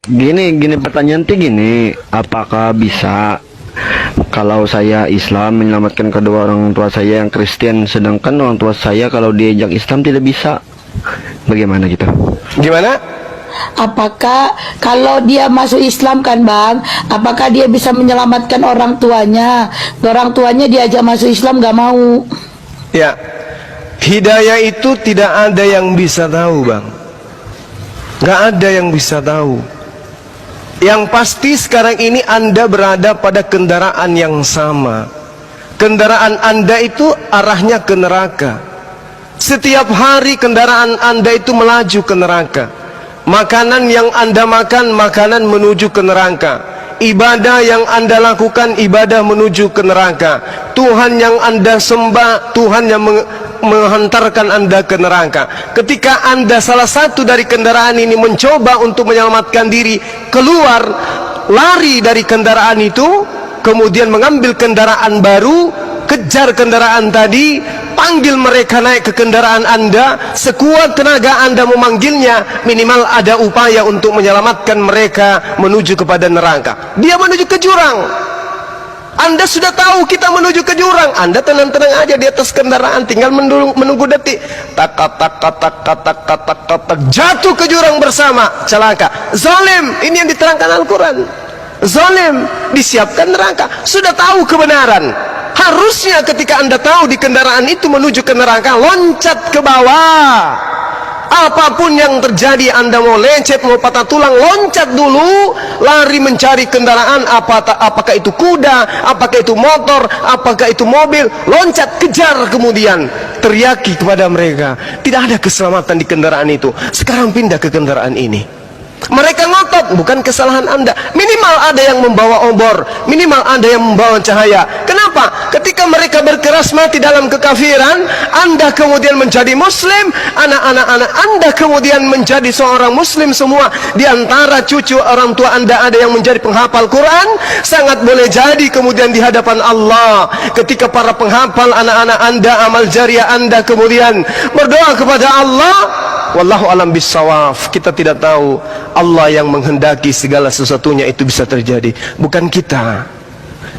Gini pertanyaan tuh gini, apakah bisa kalau saya Islam menyelamatkan kedua orang tua saya yang Kristen, sedangkan orang tua saya kalau diajak Islam tidak bisa? Bagaimana gitu? Gimana? Apakah kalau dia masuk Islam kan Bang, apakah dia bisa menyelamatkan orang tuanya? Orang tuanya diajak masuk Islam gak mau. Ya, hidayah itu tidak ada yang bisa tahu, Bang. Gak ada yang bisa tahu. Yang pasti sekarang ini Anda berada pada kendaraan yang sama. Kendaraan Anda itu arahnya ke neraka. Setiap hari kendaraan Anda itu melaju ke neraka. Makanan yang Anda makan, makanan menuju ke neraka. Ibadah yang Anda lakukan, ibadah menuju ke neraka. Tuhan yang Anda sembah, Tuhan yang menghantarkan Anda ke neraka. Ketika Anda salah satu dari kendaraan ini mencoba untuk menyelamatkan diri, keluar, lari dari kendaraan itu, kemudian mengambil kendaraan baru, kejar kendaraan tadi, panggil mereka naik ke kendaraan Anda, sekuat tenaga Anda memanggilnya, minimal ada upaya untuk menyelamatkan mereka menuju kepada neraka. Dia menuju ke jurang, Anda sudah tahu kita menuju ke jurang, Anda tenang-tenang aja di atas kendaraan, tinggal menunggu detik, tak jatuh ke jurang bersama, celaka. Zalim, ini yang diterangkan Al-Quran. Zalim, disiapkan neraka. Sudah tahu kebenaran, harusnya ketika Anda tahu di kendaraan itu menuju ke neraka, loncat ke bawah. Apapun yang terjadi, Anda mau lecet, mau patah tulang, loncat dulu, lari mencari kendaraan, apakah itu kuda, apakah itu motor, apakah itu mobil, loncat, kejar, kemudian teriaki kepada mereka, tidak ada keselamatan di kendaraan itu, sekarang pindah ke kendaraan ini. Mereka ngotot, bukan kesalahan Anda. Minimal ada yang membawa obor, minimal ada yang membawa cahaya. Kenapa? Ketika mereka berkeras mati dalam kekafiran, Anda kemudian menjadi muslim, anak-anak Anda kemudian menjadi seorang muslim semua. Di antara cucu orang tua Anda ada yang menjadi penghafal Quran. Sangat boleh jadi kemudian di hadapan Allah, ketika para penghafal anak-anak Anda, amal jariah Anda kemudian berdoa kepada Allah, wallahu alam bissawaf, kita tidak tahu. Allah yang menghendaki segala sesuatunya itu bisa terjadi, bukan kita.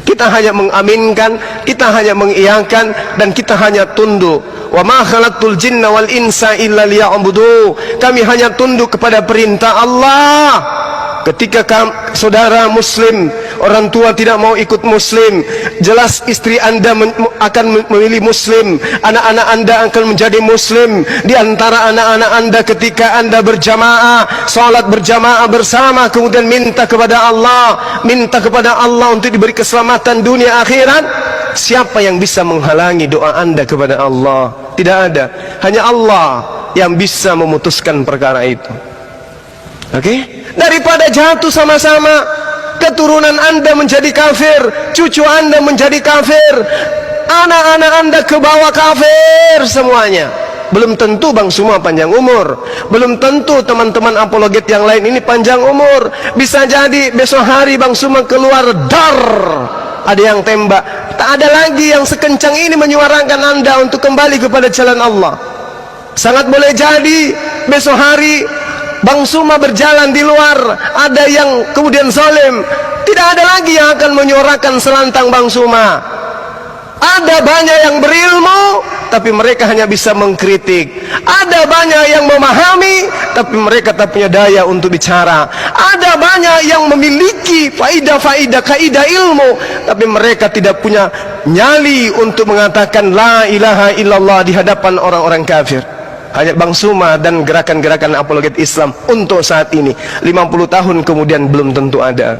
Kita hanya mengaminkan, kita hanya mengiyakan, dan kita hanya tunduk. Wa ma khalaqtul jinna wal insa illa liya'budu. Kami hanya tunduk kepada perintah Allah. Ketika saudara muslim, orang tua tidak mau ikut muslim, jelas istri Anda akan memilih muslim, anak-anak Anda akan menjadi muslim. Di antara anak-anak Anda ketika Anda berjamaah, salat berjamaah bersama, kemudian minta kepada Allah untuk diberi keselamatan dunia akhirat, siapa yang bisa menghalangi doa Anda kepada Allah? Tidak ada. Hanya Allah yang bisa memutuskan perkara itu. Oke? Daripada jatuh sama-sama, keturunan Anda menjadi kafir, cucu Anda menjadi kafir, anak-anak Anda ke bawah kafir semuanya. Belum tentu Bang semua panjang umur, belum tentu teman-teman apologet yang lain ini panjang umur. Bisa jadi besok hari Bang semua keluar dar, ada yang tembak. Tak ada lagi yang sekencang ini menyuarakan Anda untuk kembali kepada jalan Allah. Sangat boleh jadi besok hari Bang Suma berjalan di luar, ada yang kemudian zalim, tidak ada lagi yang akan menyuarakan selantang Bang Suma. Ada banyak yang berilmu, tapi mereka hanya bisa mengkritik. Ada banyak yang memahami, tapi mereka tak punya daya untuk bicara. Ada banyak yang memiliki faidah-faidah, kaidah ilmu, tapi mereka tidak punya nyali untuk mengatakan la ilaha illallah di hadapan orang-orang kafir. Hanya Bang Suma dan gerakan-gerakan apologet Islam untuk saat ini. 50 tahun kemudian belum tentu ada.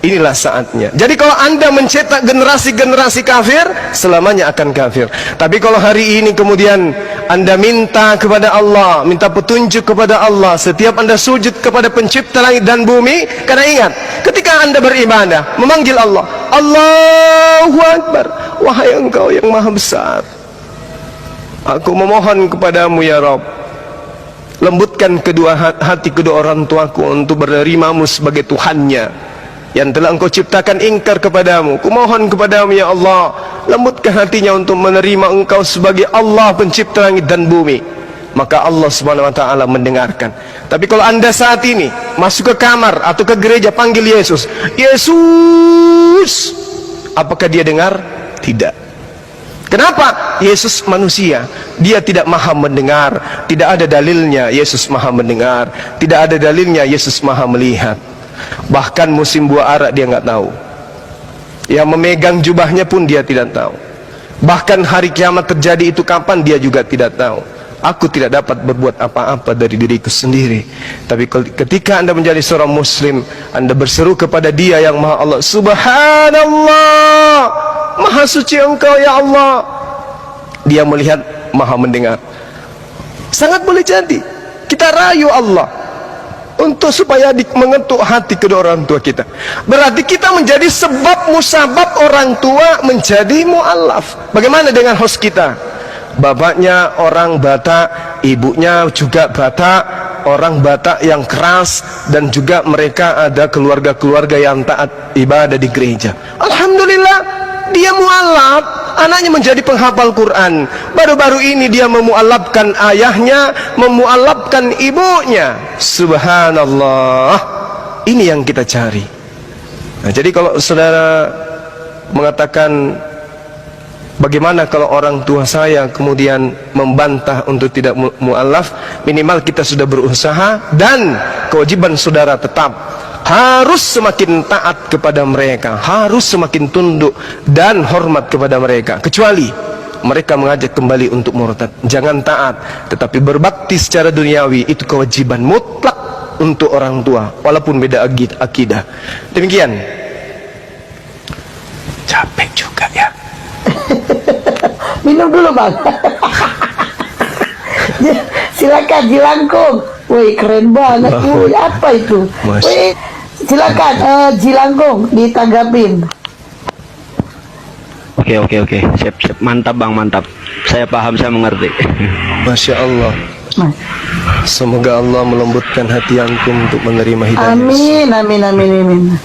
Inilah saatnya. Jadi kalau Anda mencetak generasi-generasi kafir, selamanya akan kafir. Tapi kalau hari ini kemudian Anda minta kepada Allah, minta petunjuk kepada Allah, setiap Anda sujud kepada pencipta langit dan bumi, karena ingat, ketika Anda beribadah, memanggil Allah, Allahu Akbar, wahai Engkau yang maha besar, aku memohon kepadamu ya Rabb, lembutkan kedua hati kedua orang tuaku untuk menerimamu sebagai Tuhannya yang telah Engkau ciptakan ingkar kepadamu. Kumohon kepadamu ya Allah, lembutkan hatinya untuk menerima Engkau sebagai Allah pencipta langit dan bumi. maka Allah Subhanahu wa taala mendengarkan. Tapi kalau Anda saat ini masuk ke kamar atau ke gereja panggil Yesus, Yesus, apakah dia dengar? Tidak. Kenapa? Yesus manusia, dia tidak maha mendengar. Tidak ada dalilnya Yesus maha mendengar, tidak ada dalilnya Yesus maha melihat. Bahkan musim buah arak dia nggak tahu. Yang memegang jubahnya pun dia tidak tahu. Bahkan hari kiamat terjadi itu kapan dia juga tidak tahu. Aku tidak dapat berbuat apa-apa dari diriku sendiri. Tapi ketika Anda menjadi seorang muslim, Anda berseru kepada Dia yang Maha Allah, Subhanallah, Maha suci Engkau ya Allah. Dia melihat, Maha mendengar. Sangat boleh jadi kita rayu Allah untuk supaya mengetuk hati kedua orang tua kita. Berarti kita menjadi sebab musabab orang tua menjadi mu'alaf. Bagaimana dengan host kita? Bapaknya orang Batak, ibunya juga Batak, orang Batak yang keras, dan juga mereka ada keluarga-keluarga yang taat ibadah di gereja. Alhamdulillah, dia mu'alaf, anaknya menjadi penghafal Quran. Baru-baru ini dia memu'alafkan ayahnya, memu'alafkan ibunya. Subhanallah. Ini yang kita cari. Nah, jadi kalau saudara mengatakan, bagaimana kalau orang tua saya kemudian membantah untuk tidak mu'alaf, minimal kita sudah berusaha, dan kewajiban saudara tetap harus semakin taat kepada mereka, harus semakin tunduk dan hormat kepada mereka, kecuali mereka mengajak kembali untuk murtad. Jangan taat tetapi berbakti secara duniawi, itu kewajiban mutlak untuk orang tua walaupun beda akidah. Demikian. Capek juga ya. Minum dulu bang. Silakan Jilangkung. Woi keren banget. Woi apa itu? Woi silakan Jilangkung ditanggapin. Oke. Siap. Mantap bang, mantap. Saya paham, saya mengerti. Masya Allah. Semoga Allah melembutkan hati antum untuk menerima hidayah. Amin.